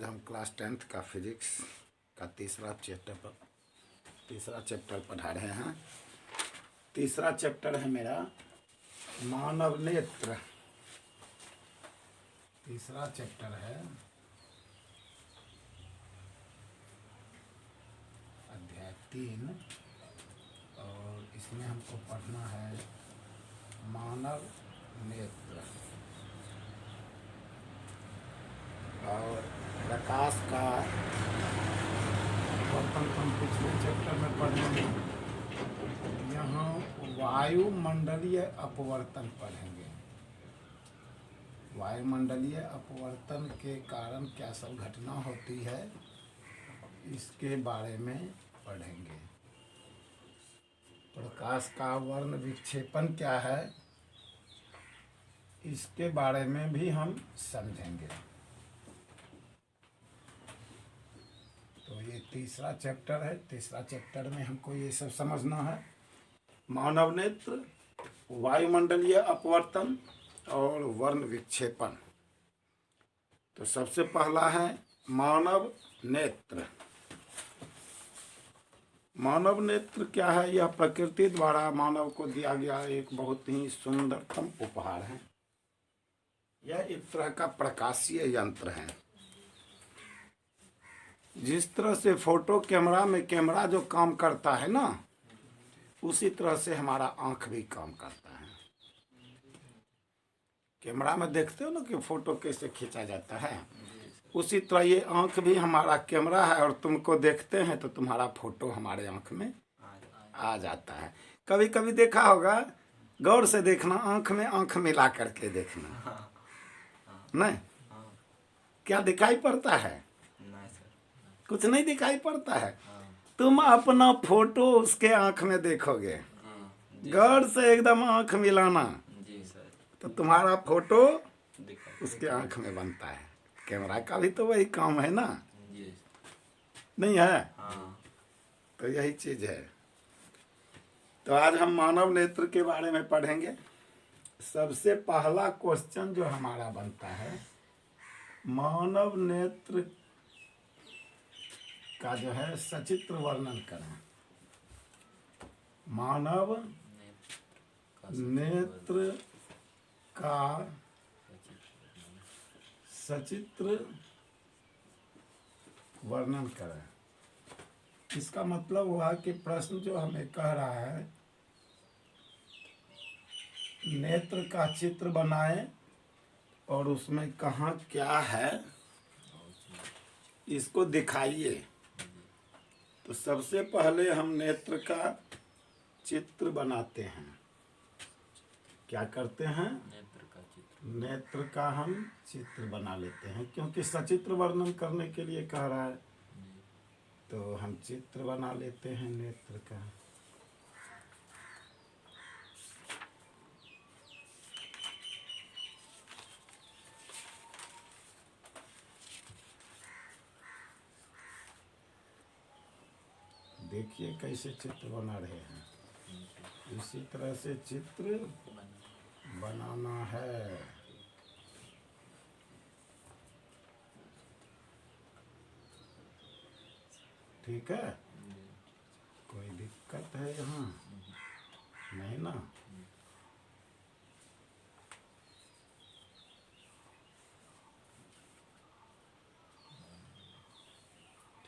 आज हम class 10th का फिजिक्स का तीसरा चैप्टर पढ़ा रहे हैं। तीसरा चैप्टर है मेरा मानव नेत्र। तीसरा चैप्टर है अध्याय 3 और इसमें हमको पढ़ना है मानव नेत्र और प्रकाश का अपवर्तन हम पिछले चैप्टर में पढ़ेंगे। यहाँ वायुमंडलीय अपवर्तन पढ़ेंगे। वायुमंडलीय अपवर्तन के कारण क्या सब घटना होती है इसके बारे में पढ़ेंगे। प्रकाश का वर्ण विक्षेपण क्या है इसके बारे में भी हम समझेंगे। तो ये तीसरा चैप्टर है। तीसरा चैप्टर में हमको ये सब समझना है। मानव नेत्र, वायुमंडलीय अपवर्तन और वर्ण विक्षेपण। तो सबसे पहला है मानव नेत्र। मानव नेत्र क्या है? यह प्रकृति द्वारा मानव को दिया गया एक बहुत ही सुंदरतम उपहार है। यह एक तरह का प्रकाशीय यंत्र है। जिस तरह से फोटो कैमरा में कैमरा जो काम करता है ना, उसी तरह से हमारा आंख भी काम करता है। कैमरा में देखते हो ना कि फोटो कैसे खींचा जाता है, उसी तरह ये आंख भी हमारा कैमरा है और तुमको देखते हैं तो तुम्हारा फोटो हमारे आंख में आ जाता है। कभी कभी देखा होगा, गौर से देखना, आंख में आंख मिला करके देखना। नहीं, क्या दिखाई पड़ता है? कुछ नहीं दिखाई पड़ता है। तुम अपना फोटो उसके आंख में देखोगे, गौर से एकदम आंख मिलाना, तो तुम्हारा फोटो उसके आंख में बनता है। कैमरा का भी तो वही काम है ना, नहीं है? तो यही चीज है। तो आज हम मानव नेत्र के बारे में पढ़ेंगे। सबसे पहला क्वेश्चन जो हमारा बनता है, मानव नेत्र का जो है सचित्र वर्णन करें। मानव नेत्र का सचित्र वर्णन करें। इसका मतलब हुआ कि प्रश्न जो हमें कह रहा है, नेत्र का चित्र बनाएं और उसमें कहाँ क्या है इसको दिखाइए। तो सबसे पहले हम नेत्र का चित्र बनाते हैं। क्या करते हैं? नेत्र का हम चित्र बना लेते हैं, क्योंकि सचित्र वर्णन करने के लिए कह रहा है, तो हम चित्र बना लेते हैं नेत्र का। देखिए कैसे चित्र बना रहे हैं। इसी तरह से चित्र बनाना है। ठीक है? कोई दिक्कत है यहाँ? नहीं ना?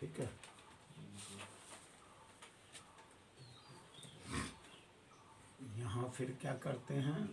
ठीक है। यहाँ फिर क्या करते हैं?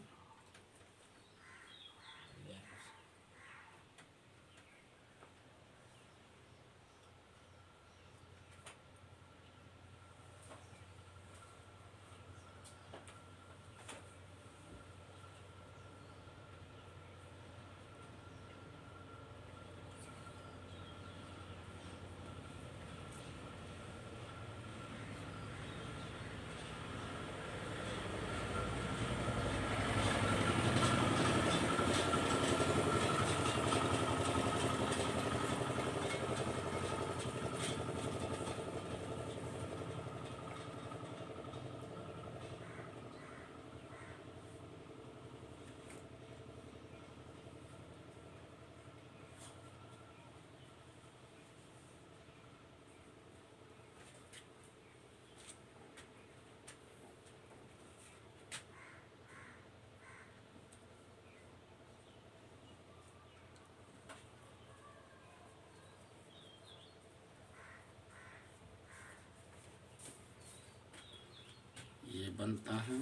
बनता है।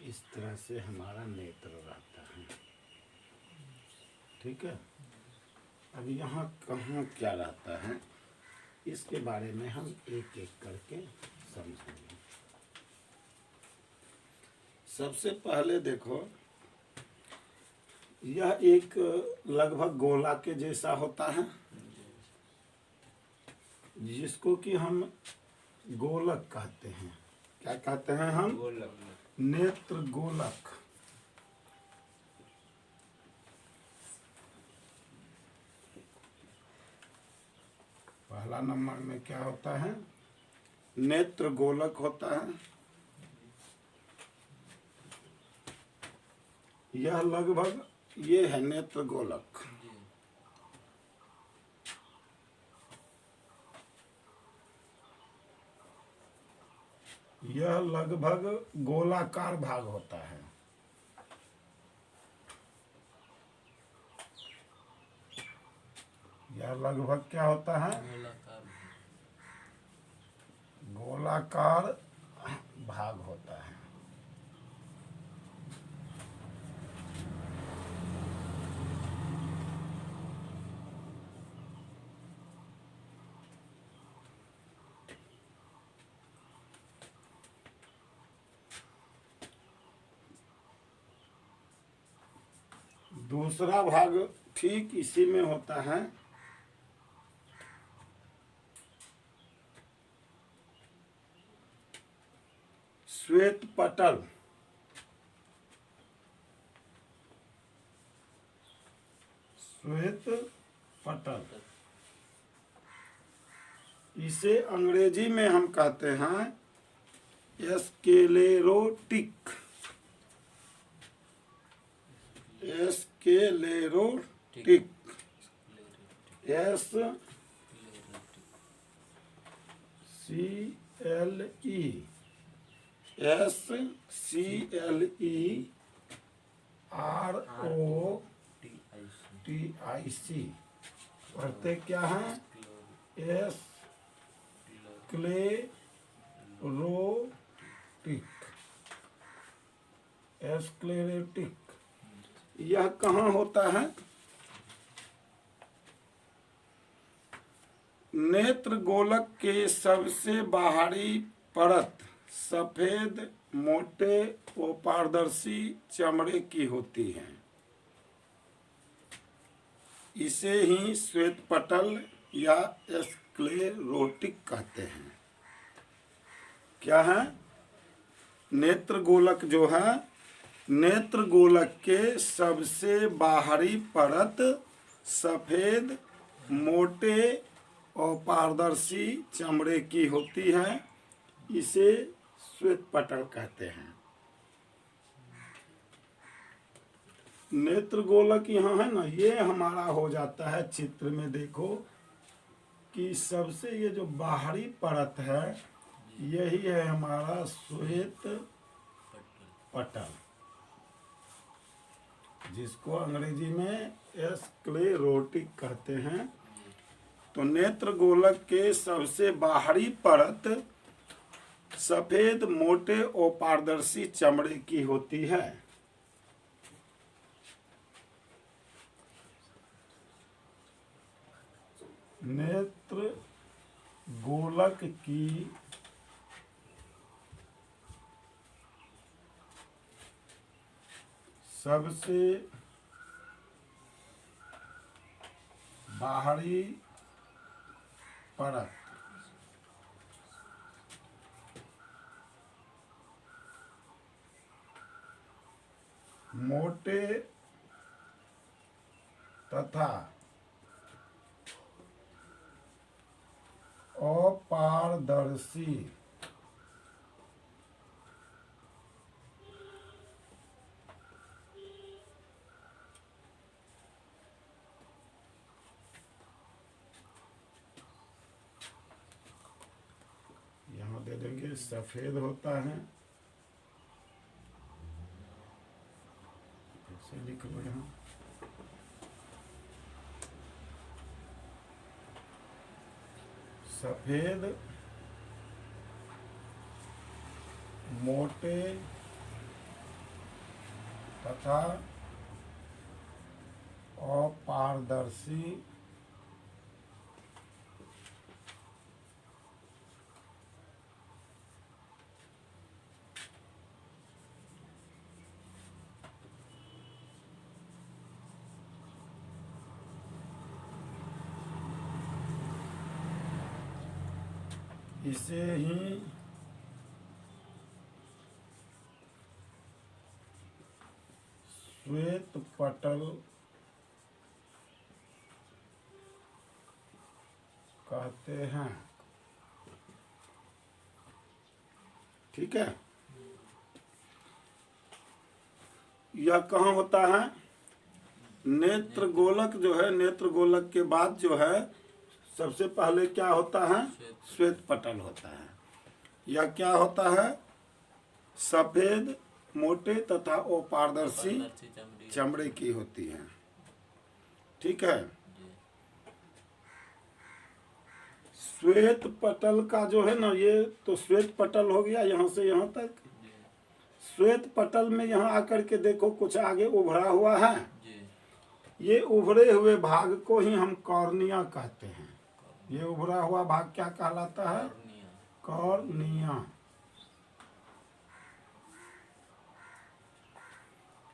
इस तरह से हमारा नेत्र रहता है। ठीक है। अब यहाँ कहाँ क्या रहता है इसके बारे में हम एक एक करके समझेंगे। सबसे पहले देखो, यह एक लगभग गोला के जैसा होता है, जिसको कि हम गोलक कहते हैं। क्या कहते हैं हम? गोलक। नेत्र गोलक। पहला नंबर में क्या होता है? नेत्र गोलक होता है। यह लगभग ये है नेत्र गोलक। यह लगभग गोलाकार भाग होता है। यह लगभग क्या होता है? गोलाकार भाग होता है। दूसरा भाग ठीक इसी में होता है। श्वेत पटल। श्वेत पटल, इसे अंग्रेजी में हम कहते हैं स्क्लेरोटिक। स्क्लेरोटिक। SCLEROTIC। पढ़ते क्या है? स्क्लेरोटिक। यह कहाँ होता है? नेत्र गोलक के सबसे बाहरी परत सफेद मोटे व पारदर्शी चमड़े की होती है। इसे ही श्वेत पटल या स्क्लेरोटिक कहते हैं। क्या है? नेत्र गोलक जो है, नेत्र गोलक के सबसे बाहरी परत सफेद मोटे और पारदर्शी चमड़े की होती है। इसे श्वेत पटल कहते हैं। नेत्र गोलक यहाँ है ना, ये हमारा हो जाता है। चित्र में देखो कि सबसे ये जो बाहरी परत है यही है हमारा श्वेत पटल, जिसको अंग्रेजी में स्क्लेरोटिक कहते हैं। तो नेत्र गोलक के सबसे बाहरी परत सफेद मोटे और पारदर्शी चमड़े की होती है। नेत्र गोलक की सबसे बाहरी परत मोटे तथा अपारदर्शी यहाँ दे देंगे सफेद होता है, ऐसे लिख लो यहाँ, सफेद मोटे तथा अपारदर्शी इसे ही श्वेत पटल कहते हैं। ठीक है, यह कहाँ होता है? नेत्र गोलक जो है, नेत्र गोलक के बाद जो है सबसे पहले क्या होता है? श्वेत पटल होता है। यह क्या होता है? सफेद मोटे तथा अपारदर्शी चमड़े की होती है। ठीक है, श्वेत पटल का जो है ना, ये तो श्वेत पटल हो गया यहाँ से यहाँ तक। श्वेत पटल में यहाँ आकर के देखो कुछ आगे उभरा हुआ है, ये उभरे हुए भाग को ही हम कॉर्निया कहते हैं। ये उभरा हुआ भाग क्या कहलाता है? कॉर्निया।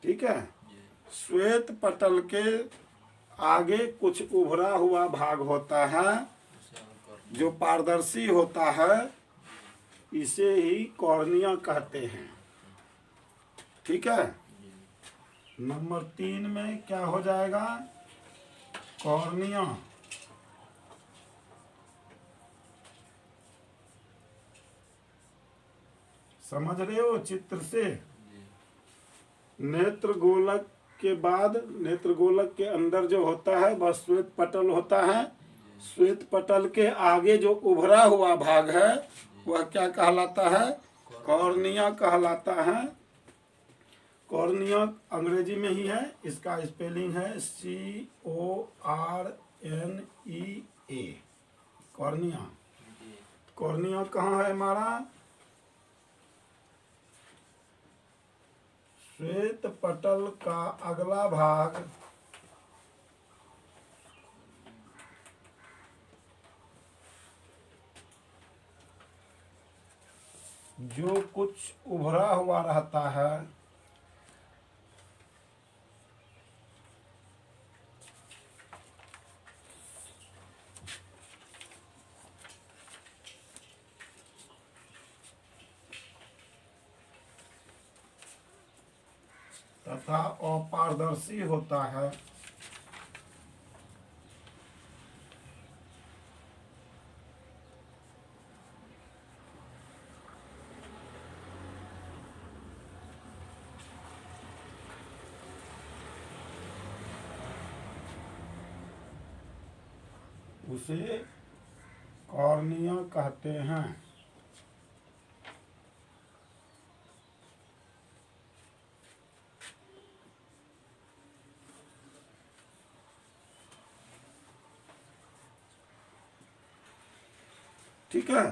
ठीक है, श्वेत पटल के आगे कुछ उभरा हुआ भाग होता है जो पारदर्शी होता है, इसे ही कॉर्निया कहते हैं। ठीक है, नंबर 3 में क्या हो जाएगा? कॉर्निया। समझ रहे हो चित्र से? नेत्र गोलक के बाद, नेत्र गोलक के अंदर जो होता है वह श्वेत पटल होता है। श्वेत पटल के आगे जो उभरा हुआ भाग है वह क्या कहलाता है? कॉर्निया कहलाता है। कॉर्निया अंग्रेजी में ही है, इसका स्पेलिंग है CORNEA, कॉर्निया। कॉर्निया कहाँ है हमारा? श्वेत पटल का अगला भाग जो कुछ उभरा हुआ रहता है तथा अपारदर्शी होता है, उसे कॉर्निया कहते हैं। ठीक है,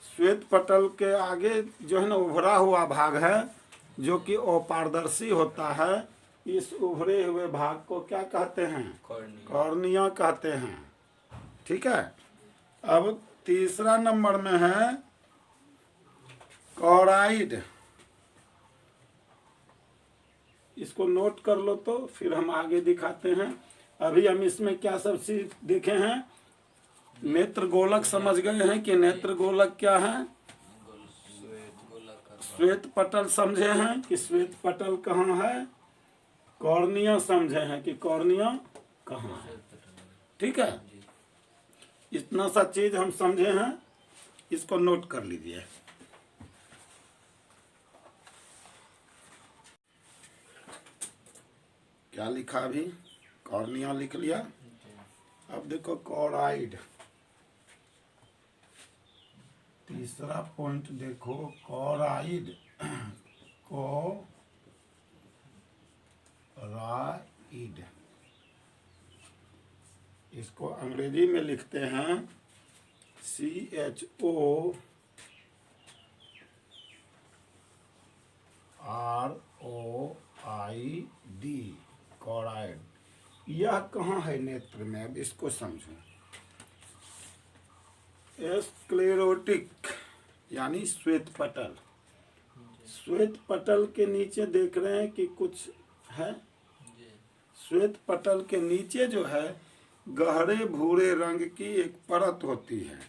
श्वेत पटल के आगे जो है ना उभरा हुआ भाग है जो कि अपारदर्शी होता है, इस उभरे हुए भाग को क्या कहते हैं? कॉर्निया कहते हैं। ठीक है, अब तीसरा नंबर में है कॉराइड। इसको नोट कर लो तो फिर हम आगे दिखाते हैं। अभी हम इसमें क्या सब चीज देखे हैं? नेत्र गोलक समझ गए हैं कि नेत्र गोलक क्या है? श्वेत पटल समझे हैं कि श्वेत पटल कहाँ है, कॉर्निया समझे हैं कि कॉर्निया कहाँ है। ठीक है, इतना सा चीज हम समझे हैं, इसको नोट कर लीजिए। क्या लिखा अभी, कॉर्निया लिख लिया। अब देखो कॉराइड, तीसरा पॉइंट देखो, कॉराइड, कोराइड, इसको अंग्रेजी में लिखते हैं CHOROID, कॉराइड। यह कहाँ है नेत्र में, अब इसको समझो। स्क्लेरोटिक यानी श्वेत पटल, श्वेत पटल के नीचे देख रहे हैं कि कुछ है, श्वेत पटल के नीचे जो है गहरे भूरे रंग की एक परत होती है।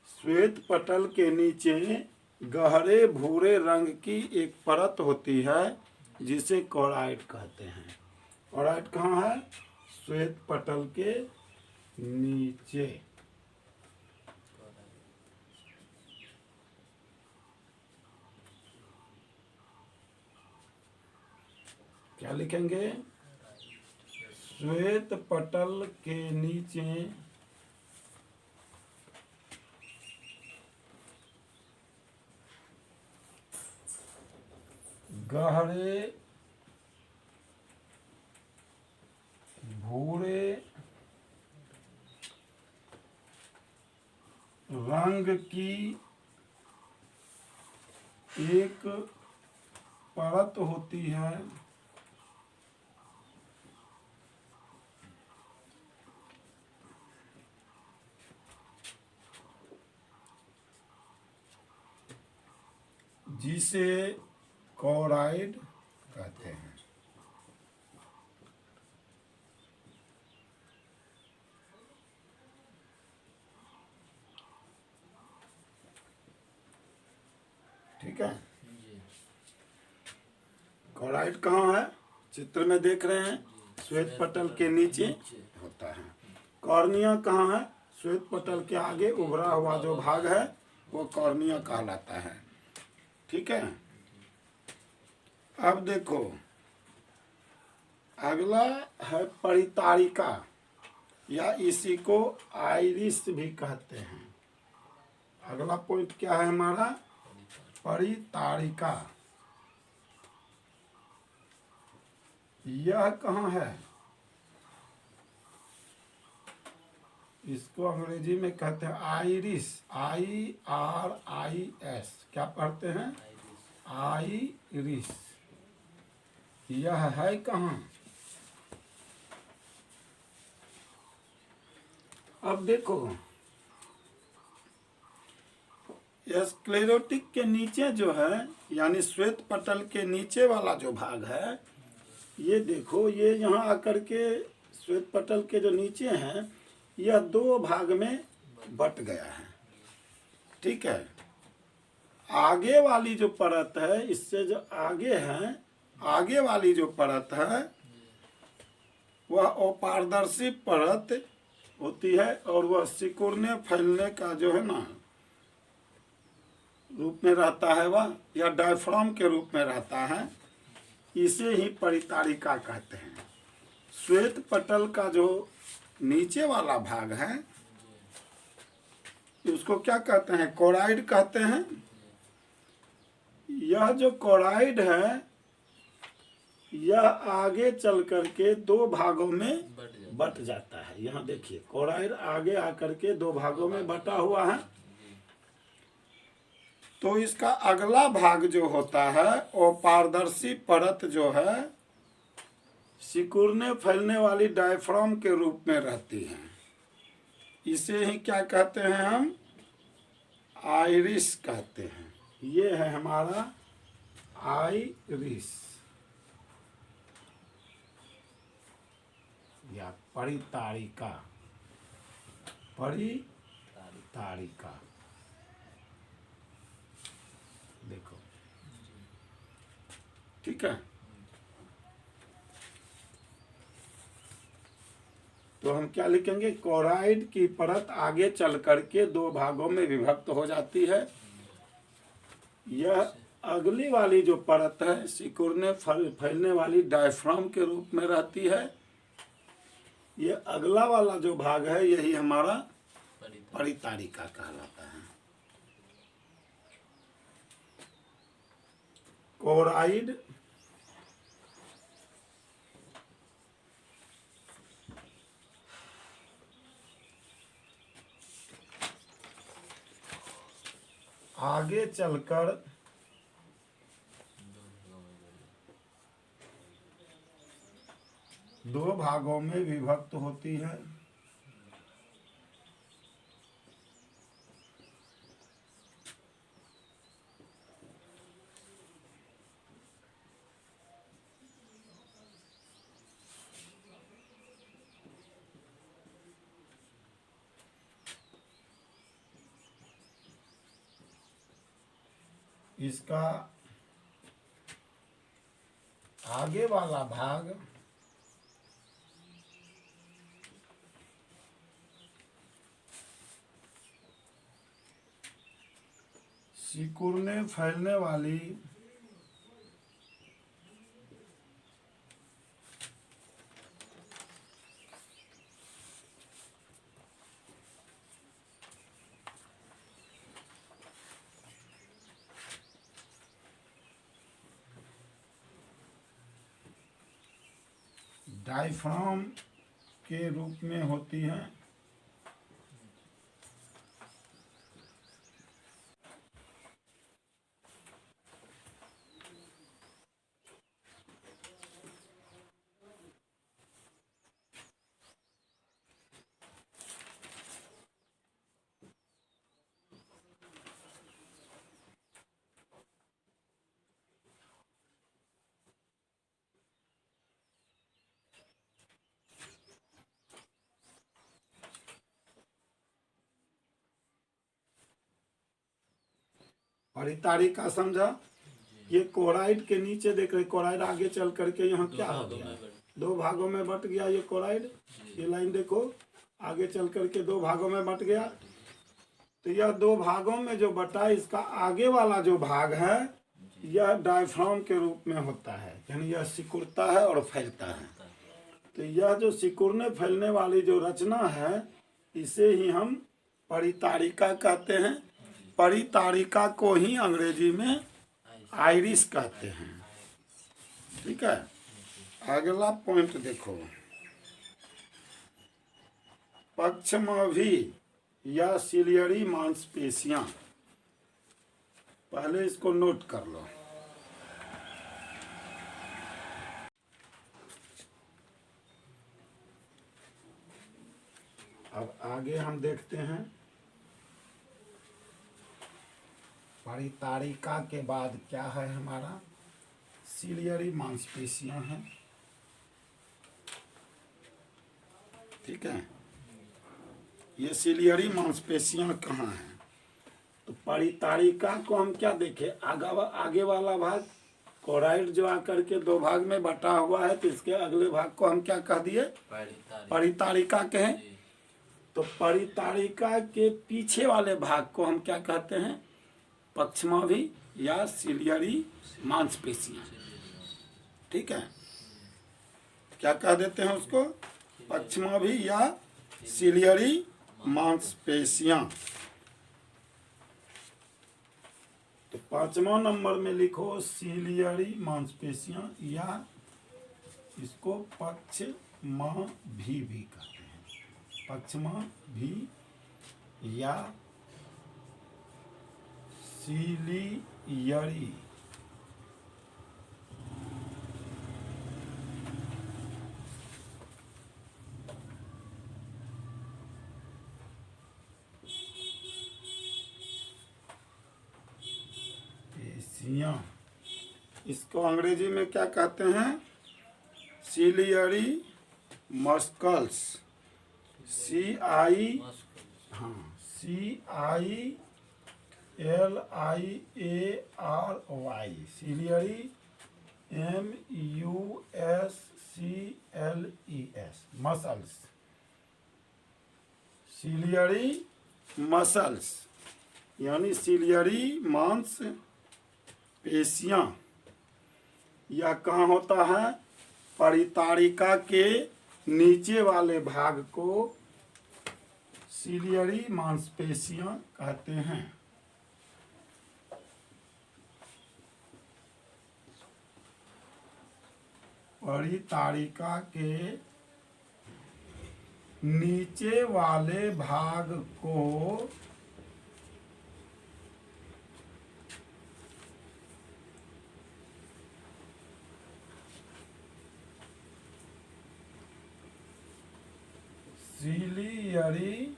श्वेत पटल के नीचे गहरे भूरे रंग की एक परत होती है जिसे कॉराइड कहते हैं। कॉराइड कहाँ है, श्वेत पटल के नीचे। क्या लिखेंगे, श्वेत पटल के नीचे गहरे भूरे रंग की एक परत होती है जिसे कॉराइड कहते हैं। ठीक है, कॉराइड कहाँ है, चित्र में देख रहे हैं, श्वेत पटल के नीचे होता है। कॉर्निया कहाँ है, श्वेत पटल के आगे उभरा हुआ जो भाग है वो कॉर्निया कहलाता है। ठीक है, अब देखो अगला है परितारिका, या इसी को आइरिस भी कहते हैं। अगला पॉइंट क्या है हमारा, परितारिका। यह कहाँ है, इसको अंग्रेजी में कहते हैं आइरिस, IRIS। क्या पढ़ते हैं, आइरिस। यह है कहाँ, अब देखो स्क्लेरोटिक के नीचे जो है, यानी श्वेत पटल के नीचे वाला जो भाग है, ये देखो, ये यहाँ आकर के श्वेत पटल के जो नीचे हैं यह दो भाग में बट गया है। ठीक है, आगे वाली जो परत है, इससे जो आगे है, आगे वाली जो परत है वह अपारदर्शी परत होती है और वह सिकुड़ने फैलने का जो है ना रूप में रहता है, वह या डायफ्राम के रूप में रहता है। इसे ही परितारिका कहते हैं। श्वेत पटल का जो नीचे वाला भाग है उसको क्या कहते हैं, कॉराइड कहते हैं। यह जो कॉराइड है यह आगे चल करके दो भागों में बट जाता है। यहाँ देखिए कॉराइड आगे आकर के दो भागों में बटा हुआ है। तो इसका अगला भाग जो होता है वो पारदर्शी परत जो है सिकुड़ने फैलने वाली डायफ्राम के रूप में रहती है। इसे ही क्या कहते हैं हम, आइरिस कहते हैं। ये है हमारा आइरिस या परितारिका। परितारिका ठीक है। तो हम क्या लिखेंगे, कोराइड की परत आगे चल करके दो भागों में विभक्त हो जाती है। यह अगली वाली जो परत है सिकुड़ने फैलने वाली डायफ्राम के रूप में रहती है। ये अगला वाला जो भाग है यही हमारा परितारिका कहलाता है। कोराइड आगे चलकर दो भागों में विभक्त होती है। इसका आगे वाला भाग सिकुड़ने फैलने वाली डायफ्राम के रूप में होती है। परितारिका समझा। ये कोराइड के नीचे देख रहे, कोराइड आगे चल करके यहाँ क्या हो गया, दो भागों में बट गया ये कोराइड। ये लाइन देखो आगे चल करके दो भागों में बट गया। तो यह दो भागों में जो बटा, इसका आगे वाला जो भाग है यह डायफ्राम के रूप में होता है, यानी यह सिकुड़ता है और फैलता है। तो यह जो सिकुड़ने फैलने वाली जो रचना है इसे ही हम परितारिका कहते हैं। परितारिका को ही अंग्रेजी में आइरिस कहते हैं। ठीक है, अगला पॉइंट देखो, पक्षमाभी या सिलियरी मांसपेशियां। पहले इसको नोट कर लो। अब आगे हम देखते हैं, परितारिका के बाद क्या है हमारा, सिलियरी मांसपेशियां हैं। ठीक है, ये सिलियरी मांसपेशियां कहाँ हैं? तो परितारिका को हम क्या देखें, आगे वाला भाग कोराइड जो आकर के दो भाग में बटा हुआ है, तो इसके अगले भाग को हम क्या कह दिए, परितारिका कहें। तो परितारिका के पीछे वाले भाग को हम क्या कहते हैं, पक्षमाभी या सिलियरी मांसपेशियां। ठीक है, क्या कह देते हैं उसको, पक्षमाभी या सिलियरी मांसपेशियां। तो 5वां नंबर में लिखो सिलियरी मांसपेशियां, या इसको पक्षमाभी भी कहते हैं, पक्षमाभी या सिलियरी पेशियां। इसको अंग्रेजी में क्या कहते हैं, ciliary muscles. CILIARY, ciliary MUSCLES, muscles, ciliary muscles यानी सीलियरी मांस पेशियां। यह कहाँ होता है? परितारिका के नीचे वाले भाग को सीलियरी मांसपेशियां कहते हैं। परितारिका के नीचे वाले भाग को सीलियरी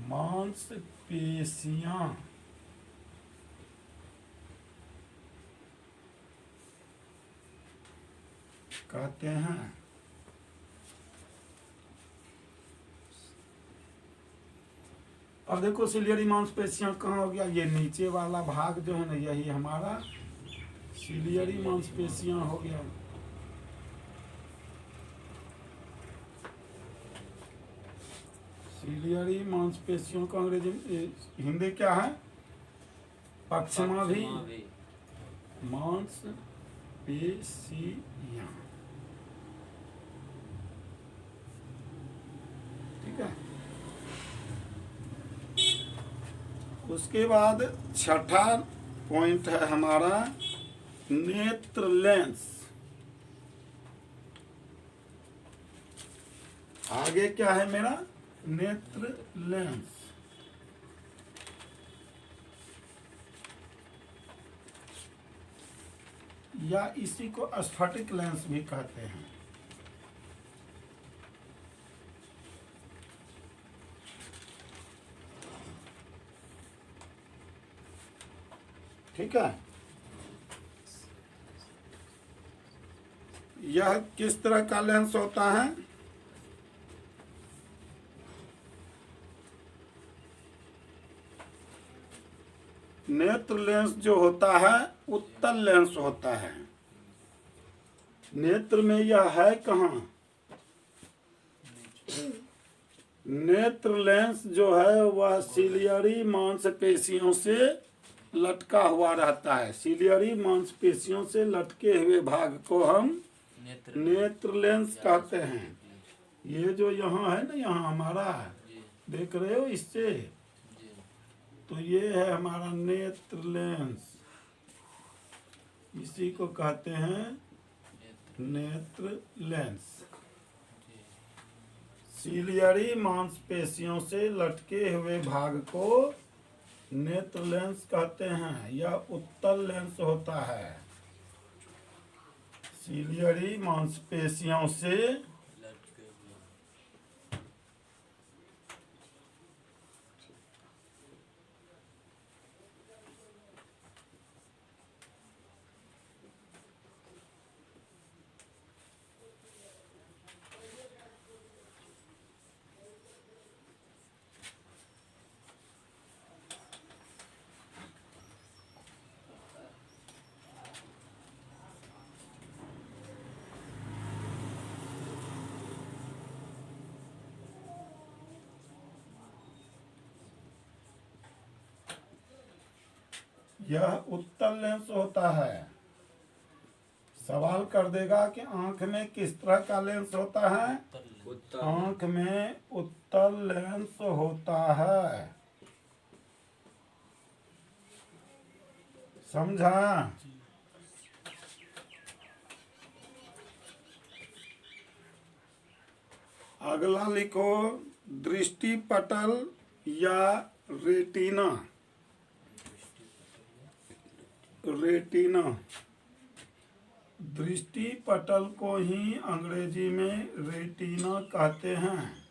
मांसपेशियां कहते हैं। अब देखो सीलियरी मांसपेशियां कहाँ हो गया? ये नीचे वाला भाग जो है ना, यही हमारा सीलियरी मांसपेशियां हो गया। सीलियरी मांसपेशियों का अंग्रेजी हिंदी क्या है? पक्षमाभि मांसपेशियां। ठीक है। उसके बाद छठा पॉइंट है हमारा नेत्र लेंस। आगे क्या है मेरा? नेत्र लेंस। या इसी को स्फटिक लेंस भी कहते हैं। ठीक है। यह किस तरह का लेंस होता है? नेत्र लेंस जो होता है उत्तल लेंस होता है। नेत्र में यह है कहाँ? नेत्र लेंस जो है वह सीलियरी मांसपेशियों से लटका हुआ रहता है। सीलियरी मांसपेशियों से लटके हुए भाग को हम नेत्र लेंस कहते हैं। ये जो यहाँ है ना, यहाँ हमारा देख रहे हो इससे, तो ये है हमारा नेत्र लेंस। इसी को कहते हैं नेत्र लेंस। सीलियरी मांसपेशियों से लटके हुए भाग को नेत्र लेंस कहते हैं। यह उत्तल लेंस होता है। सीलियरी मांसपेशियों से यह उत्तल लेंस होता है। सवाल कर देगा कि आंख में किस तरह का लेंस होता है? आंख में उत्तल लेंस होता है। समझा? अगला लिखो दृष्टि पटल या रेटिना। रेटिना दृष्टि पटल को ही अंग्रेजी में रेटिना कहते हैं।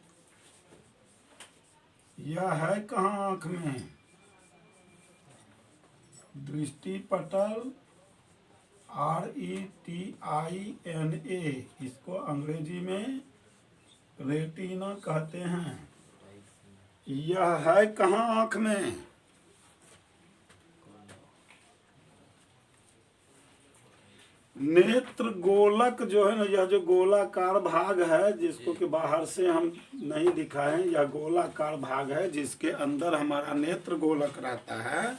यह है कहाँ आंख में? दृष्टि पटल RETINA, इसको अंग्रेजी में रेटिना कहते हैं। यह है कहाँ आंख में? नेत्र गोलक जो है ना, यह जो गोलाकार भाग है जिसको कि बाहर से हम नहीं दिखाएं, यह गोलाकार भाग है जिसके अंदर हमारा नेत्र गोलक रहता है।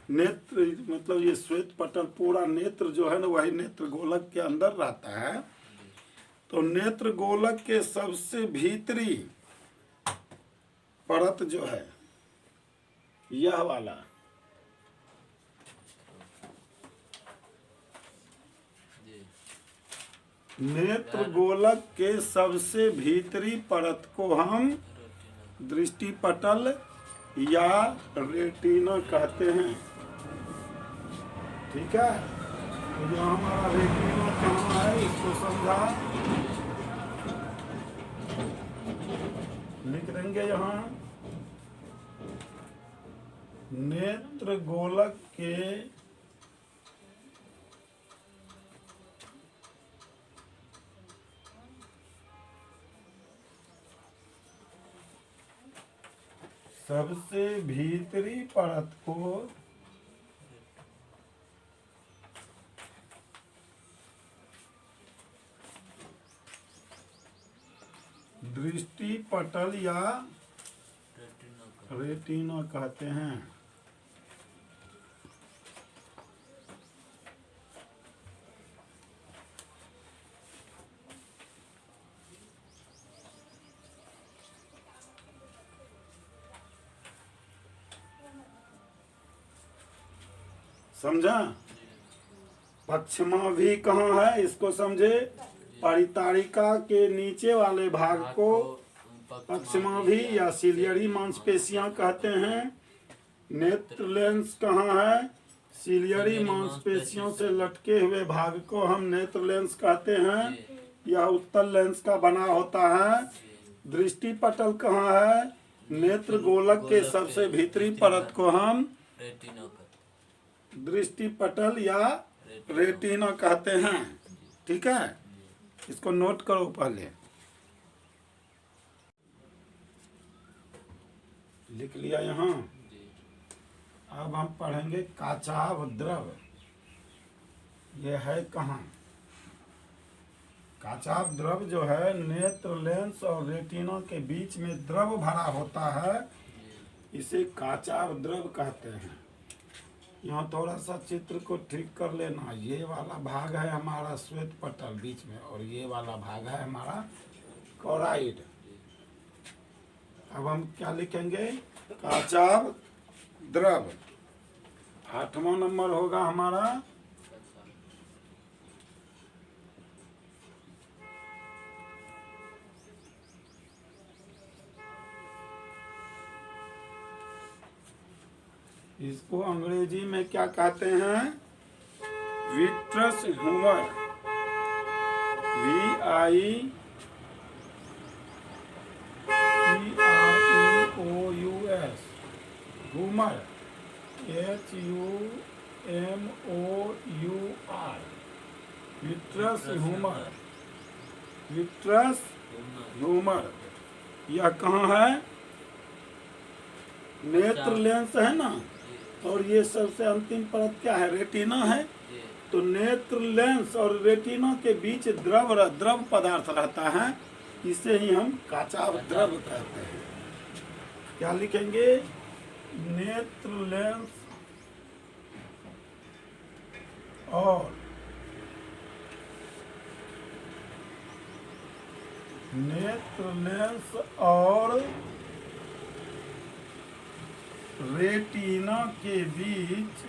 नेत्र मतलब ये श्वेत पटल पूरा नेत्र जो है ना वही नेत्र गोलक के अंदर रहता है। तो नेत्र गोलक के सबसे भीतरी परत जो है यह वाला नेत्र गोलक के सबसे भीतरी परत को हम दृष्टि पटल या रेटिना कहते हैं। ठीक है, तो जो हमारा रेटिना कहाँ है इसको समझा, लिख देंगे यहाँ। नेत्र गोलक के सबसे भीतरी परत को दृष्टि पटल या रेटिना कहते हैं। समझा? पक्षमा भी कहाँ है इसको समझे। परितारिका के नीचे वाले भाग को पक्षमा भी या सिलियरी मांसपेशियां कहते हैं। नेत्र लेंस कहाँ है, सिलियरी मांसपेशियों से लटके हुए भाग को हम नेत्र लेंस कहते हैं। यह उत्तल लेंस का बना होता है। दृष्टि पटल कहाँ है, नेत्र गोलक के सबसे भीतरी परत को हम दृष्टि पटल या रेटिना कहते हैं। ठीक है, इसको नोट करो पहले, लिख लिया यहाँ। अब हम पढ़ेंगे काचाभ द्रव। यह है कहाँ, काचाभ द्रव जो है नेत्र लेंस और रेटिना के बीच में द्रव भरा होता है, इसे काचाभ द्रव कहते हैं। यहाँ थोड़ा सा चित्र को ठीक कर लेना। ये वाला भाग है हमारा श्वेत पटल बीच में और ये वाला भाग है हमारा कोराइड। अब हम क्या लिखेंगे, काचाभ द्रव। 8वां नंबर होगा हमारा इसको अंग्रेजी में क्या कहते हैं, vitreous humour. VITREOUS humour, HUMOUR, vitreous humour. Vitreous humour यह कहाँ है, नेत्र लेंस है ना, और ये सबसे अंतिम परत क्या है, रेटिना है। तो नेत्र लेंस और रेटिना के बीच द्रव पदार्थ रहता है, इसे ही हम काचाभ द्रव कहते हैं। क्या लिखेंगे, नेत्र लेंस और रेटिना के बीच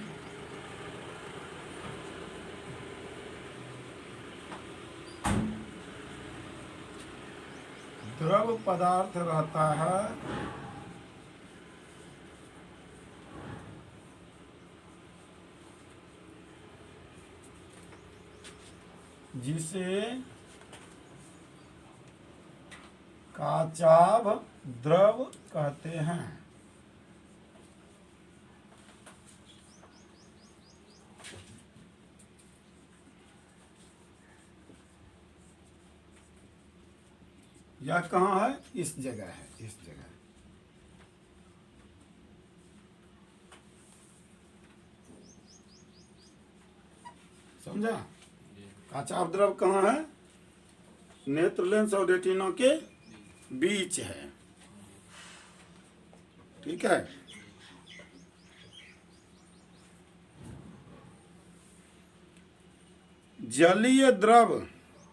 द्रव पदार्थ रहता है, जिसे काचाभ द्रव कहते हैं। यह कहाँ है, इस जगह है, इस जगह। समझा? काचाभ द्रव कहाँ है? नेत्र लेंस और रेटिना के बीच है। ठीक है। जलीय द्रव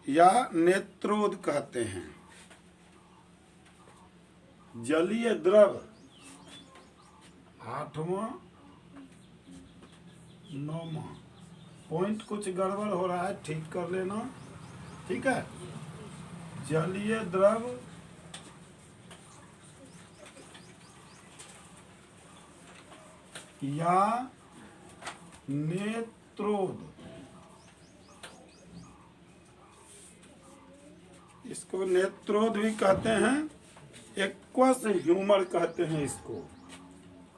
या नेत्रोद कहते हैं। जलीय द्रव 8वां 9वां पॉइंट कुछ गड़बड़ हो रहा है, ठीक कर लेना। ठीक है। जलीय द्रव या नेत्रोद, इसको नेत्रोद भी कहते हैं, एक्वस ह्यूमर कहते हैं इसको।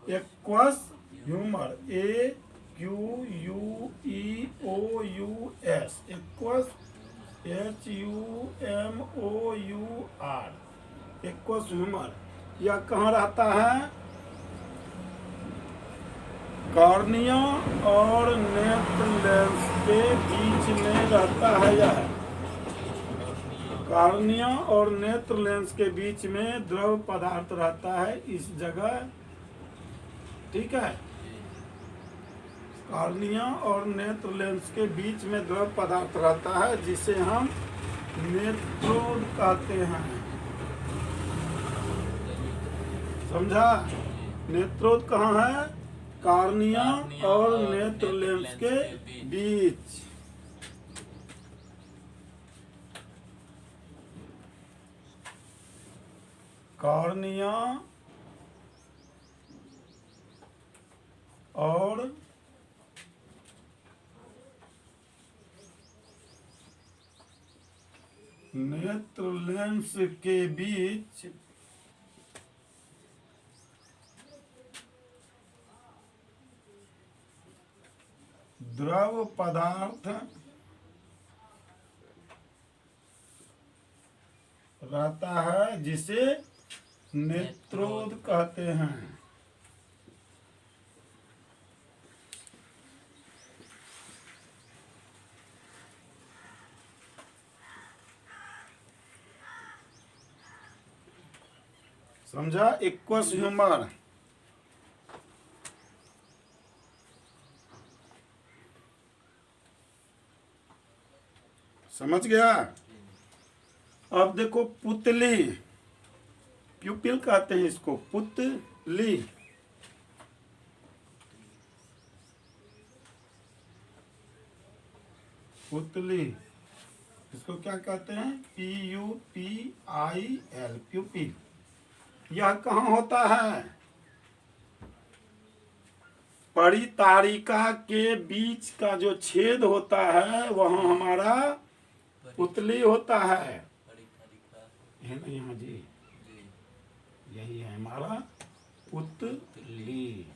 Aqueous humour, AQUEOUS, aqueous HUMOUR, aqueous humour. यह कहाँ रहता है? कॉर्निया और नेत्र लेंस के बीच में रहता है। यह कॉर्निया और नेत्र लेंस के बीच में द्रव पदार्थ रहता है, इस जगह। ठीक है। कॉर्निया और नेत्र लेंस के बीच में द्रव पदार्थ रहता है, जिसे हम नेत्रोद कहते हैं। समझा? नेत्रोद कहाँ है? कॉर्निया और नेत्र लेंस के बीच। कॉर्निया और नेत्र लेंस के बीच द्रव पदार्थ रहता है, जिसे नेत्रोद कहते हैं। समझा? Aqueous humour. समझ गया? अब देखो पुतली, प्यूपिल कहते हैं इसको, पुतली। पुतली, इसको क्या कहते हैं? PUPIL, प्यूपिल। यह कहाँ होता है? परितारिका के बीच का जो छेद होता है, वहाँ हमारा पुतली होता है। है ना यहाँ जी? यही है हमारा पुतली।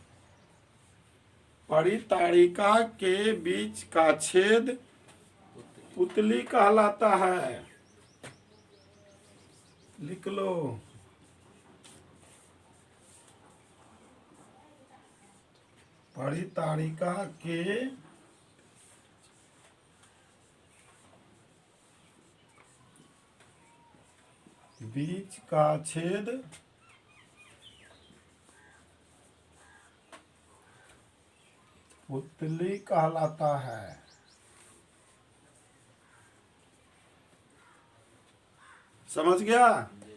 परितारिका के बीच का छेद पुतली कहलाता है। लिख लो। परितारिका के बीच का छेद पुतली कहलाता है। समझ गया?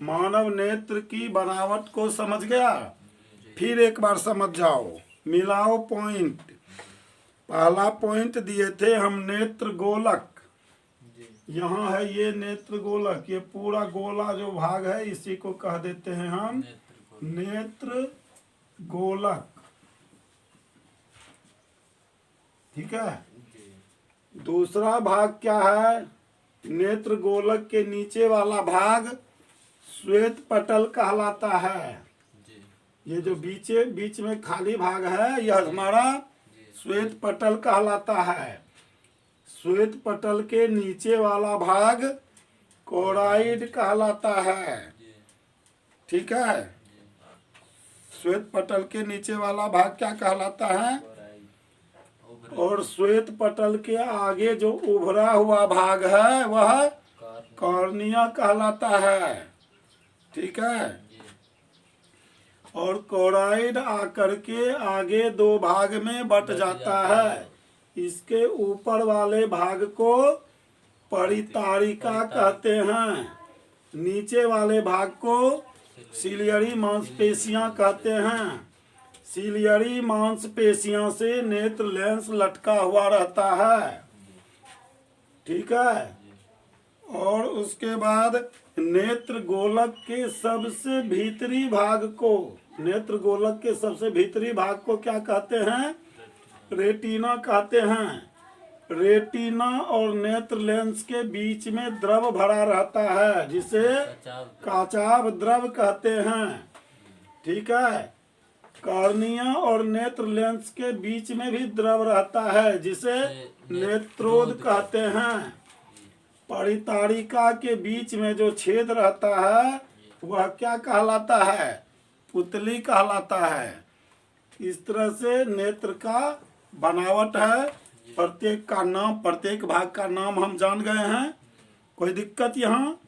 मानव नेत्र की बनावट को समझ गया? फिर एक बार समझ जाओ, मिलाओ पॉइंट। पहला पॉइंट दिए थे हम नेत्र गोलक। यहाँ है ये नेत्र गोलक, ये पूरा गोला जो भाग है, इसी को कह देते हैं हम नेत्र गोलक। ठीक है। दूसरा भाग क्या है? नेत्र गोलक के नीचे वाला भाग श्वेत पटल कहलाता है। ये जो बीच में खाली भाग है, यह हमारा श्वेत पटल कहलाता है। श्वेत पटल के नीचे वाला भाग कोराइड कहलाता है। ठीक है। श्वेत पटल के नीचे वाला भाग क्या कहलाता है? और श्वेत पटल के आगे जो उभरा हुआ भाग है वह कॉर्निया कहलाता है। ठीक है। और कोराइड आकर के आगे दो भाग में बट जाता है। इसके ऊपर वाले भाग को परितारिका कहते हैं, नीचे वाले भाग को सिलियरी मांसपेशियां कहते हैं। सिलियरी मांसपेशियों से नेत्र लेंस लटका हुआ रहता है। ठीक है। और उसके बाद नेत्र गोलक के सबसे भीतरी भाग को, नेत्र गोलक के सबसे भीतरी भाग को क्या कहते हैं? रेटिना कहते हैं। रेटिना और नेत्र लेंस के बीच में द्रव भरा रहता है जिसे काचाभ द्रव कहते हैं। ठीक है। कॉर्निया और नेत्र लेंस के बीच में भी द्रव रहता है जिसे नेत्रोद कहते हैं। परितारिका के बीच में जो छेद रहता है वह क्या कहलाता है? पुतली कहलाता है। इस तरह से नेत्र का बनावट है। प्रत्येक का नाम, प्रत्येक भाग का नाम हम जान गए हैं। कोई दिक्कत यहाँ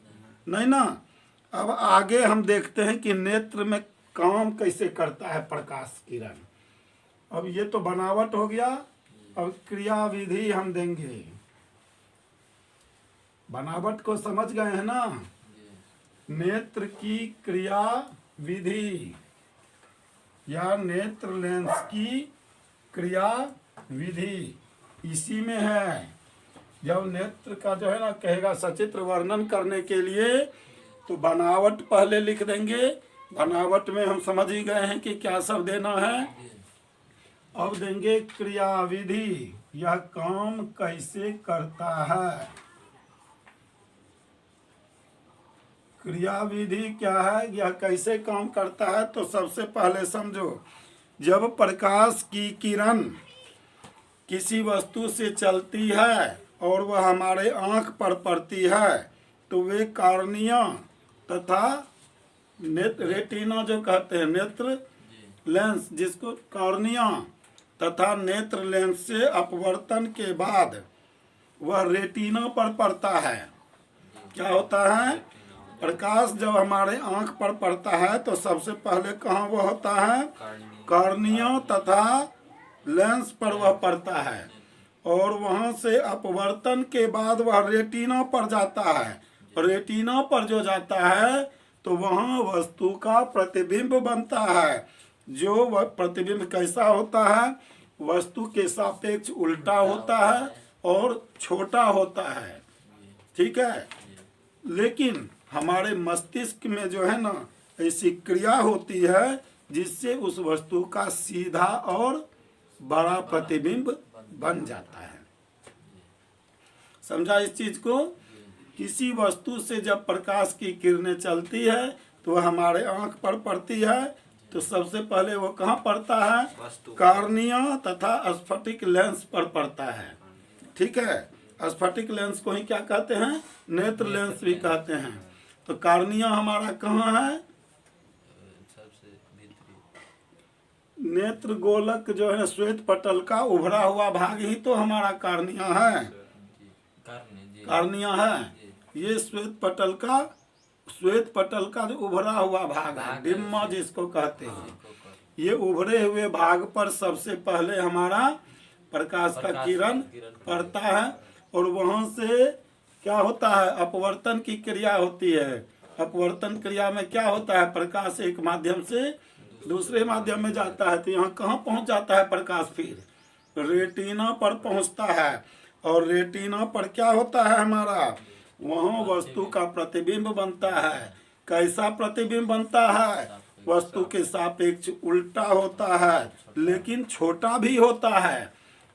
नहीं ना। अब आगे हम देखते हैं कि नेत्र में काम कैसे करता है प्रकाश किरण। अब ये तो बनावट हो गया। अब क्रिया विधि हम देंगे। बनावट को समझ गए हैं ना। नेत्र की क्रिया विधि या नेत्र लेंस की क्रिया विधि इसी में है। जब नेत्र का जो है ना कहेगा सचित्र वर्णन करने के लिए तो बनावट पहले लिख देंगे। बनावट में हम समझ ही गए हैं कि क्या सब देना है। अब देंगे क्रिया विधि, यह काम कैसे करता है। क्रिया विधि क्या है, यह कैसे काम करता है। तो सबसे पहले समझो, जब प्रकाश की किरण किसी वस्तु से चलती है और वह हमारे आँख पर पड़ती है तो वे कॉर्निया तथा रेटिना जो कहते हैं, नेत्र लेंस जिसको कॉर्निया तथा नेत्र लेंस से अपवर्तन के बाद वह रेटिना पर पड़ता है। क्या होता है? प्रकाश जब हमारे आँख पर पड़ता है तो सबसे पहले कहाँ वह होता है? कॉर्निया तथा लेंस पर वह पड़ता है और वहां से अपवर्तन के बाद वह रेटिना पर जाता है। रेटिना पर जो जाता है तो वहां वस्तु का प्रतिबिंब बनता है। जो वह प्रतिबिंब कैसा होता है? वस्तु के सापेक्ष उल्टा होता है और छोटा होता है। ठीक है। लेकिन हमारे मस्तिष्क में जो है ना ऐसी क्रिया होती है जिससे उस वस्तु का सीधा और बड़ा प्रतिबिंब बन जाता है। समझा इस चीज को? किसी वस्तु से जब प्रकाश की किरणें चलती है तो वह हमारे आंख पर पड़ती है तो सबसे पहले वो कहाँ पड़ता है? कॉर्निया तथा स्फटिक लेंस पर पड़ता है। ठीक है। स्फटिक लेंस को ही क्या कहते हैं? नेत्र लेंस भी कहते हैं। तो कॉर्निया हमारा कहाँ है? नेत्र गोलक जो है श्वेत पटल का उभरा हुआ भाग ही तो हमारा कॉर्निया है। कॉर्निया है। ये श्वेत पटल का जो उभरा हुआ भाग है, डिम्मा जिसको कहते हैं। ये उभरे हुए भाग पर सबसे पहले हमारा प्रकाश का किरण पड़ता है और वहां से क्या होता है? अपवर्तन की क्रिया होती है। अपवर्तन क्रिया में क्या होता है? प्रकाश एक माध्यम से दूसरे माध्यम में जाता है। तो यहाँ कहाँ पहुँच जाता है प्रकाश? फिर रेटिना पर पहुँचता है और रेटिना पर क्या होता है हमारा? वहाँ वस्तु का प्रतिबिंब बनता है। कैसा प्रतिबिंब बनता है? वस्तु के सापेक्ष उल्टा होता है लेकिन छोटा भी होता है।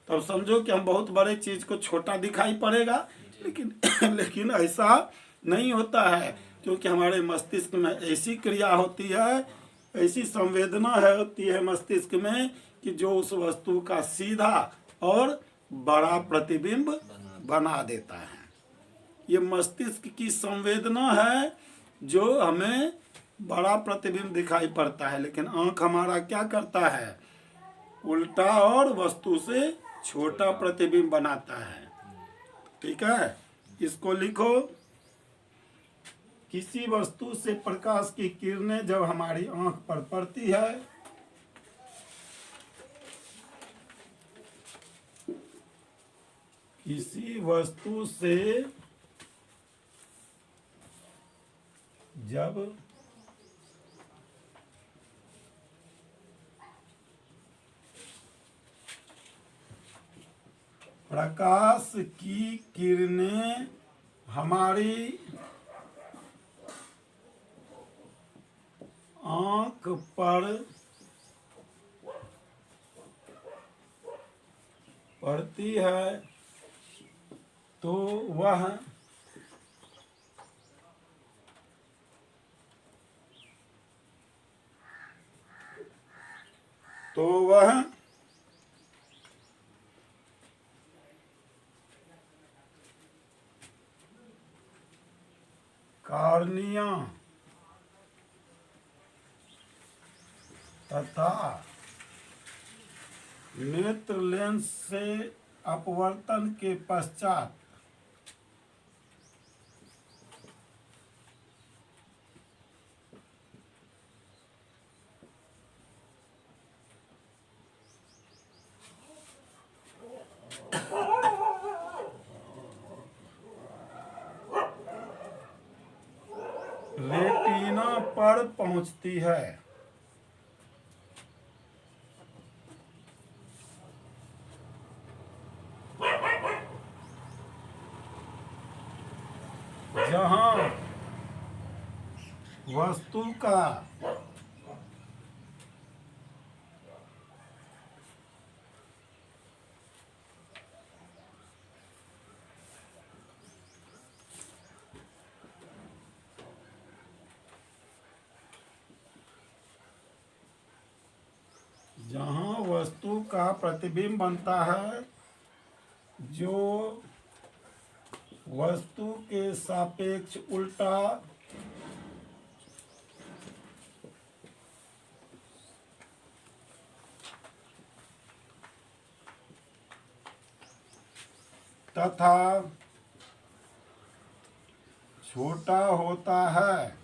तब समझो कि हम बहुत बड़े चीज को छोटा दिखाई पड़ेगा, लेकिन ऐसा नहीं होता है क्योंकि हमारे मस्तिष्क में ऐसी क्रिया होती है, ऐसी संवेदना होती है मस्तिष्क में कि जो उस वस्तु का सीधा और बड़ा प्रतिबिंब बना देता है। ये मस्तिष्क की संवेदना है जो हमें बड़ा प्रतिबिंब दिखाई पड़ता है, लेकिन आंख हमारा क्या करता है? उल्टा और वस्तु से छोटा प्रतिबिंब बनाता है। ठीक है, इसको लिखो। किसी वस्तु से प्रकाश की किरणें जब हमारी आंख पर पड़ती है किसी वस्तु से जब प्रकाश की किरणें हमारी आंख पर पड़ती है तो वह कॉर्निया तथा नेत्र लेंस से अपवर्तन के पश्चात रेटिना पर पहुंचती है। जहां वस्तु का प्रतिबिंब बनता है जो वस्तु के सापेक्ष उल्टा तथा छोटा होता है।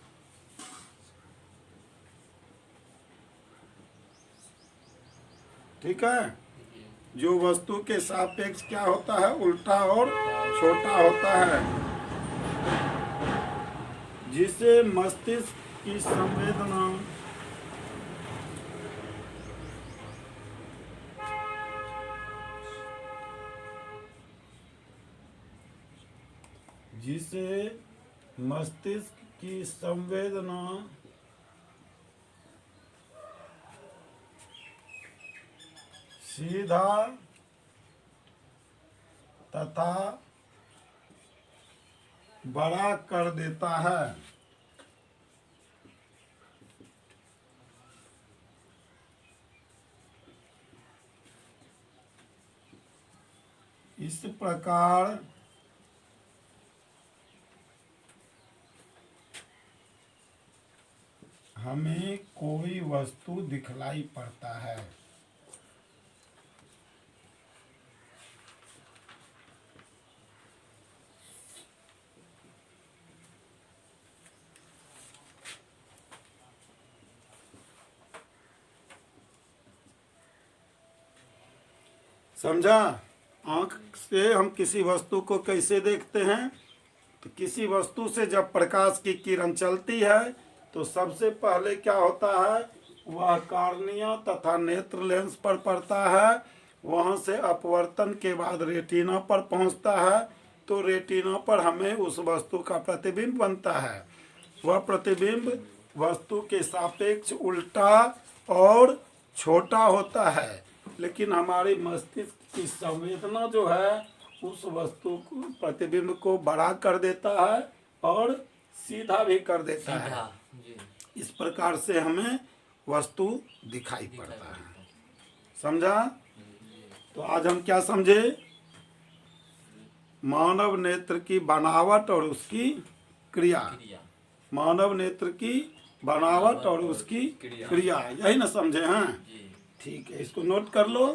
ठीक है, जो वस्तु के सापेक्ष क्या होता है, उल्टा और छोटा होता है, जिसे मस्तिष्क की संवेदना सीधा तथा बड़ा कर देता है। इस प्रकार हमें कोई वस्तु दिखलाई पड़ता है। समझा? आंख से हम किसी वस्तु को कैसे देखते हैं? तो किसी वस्तु से जब प्रकाश की किरण चलती है तो सबसे पहले क्या होता है, वह कॉर्निया तथा नेत्र लेंस पर पड़ता है, वहां से अपवर्तन के बाद रेटिना पर पहुंचता है, तो रेटिना पर हमें उस वस्तु का प्रतिबिंब बनता है। वह प्रतिबिंब वस्तु के सापेक्ष उल्टा और छोटा होता है, लेकिन हमारी मस्तिष्क की संवेदना जो है उस वस्तु को प्रतिबिंब को बड़ा कर देता है और सीधा भी कर देता है। इस प्रकार से हमें वस्तु दिखाई पड़ता है। समझा? तो आज हम क्या समझे? मानव नेत्र की बनावट और उसकी क्रिया। मानव नेत्र की बनावट और उसकी क्रिया, यही ना समझे हैं? ठीक है, इसको नोट कर लो।